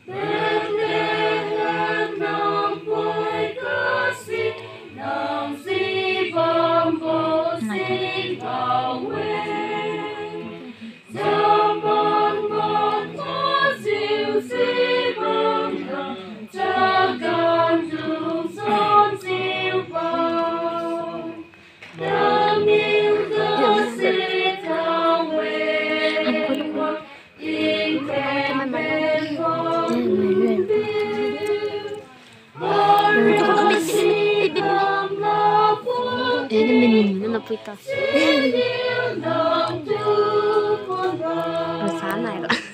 Bethlehem nằm vui ca sĩ nằm di bom bồ sinh vào quên trong con có dịu di bom cầm cha gan dùng son dịu vào đang yêu ca sĩ thao quên in kèm bên con Ini menino na puita. Ở sáng này ạ.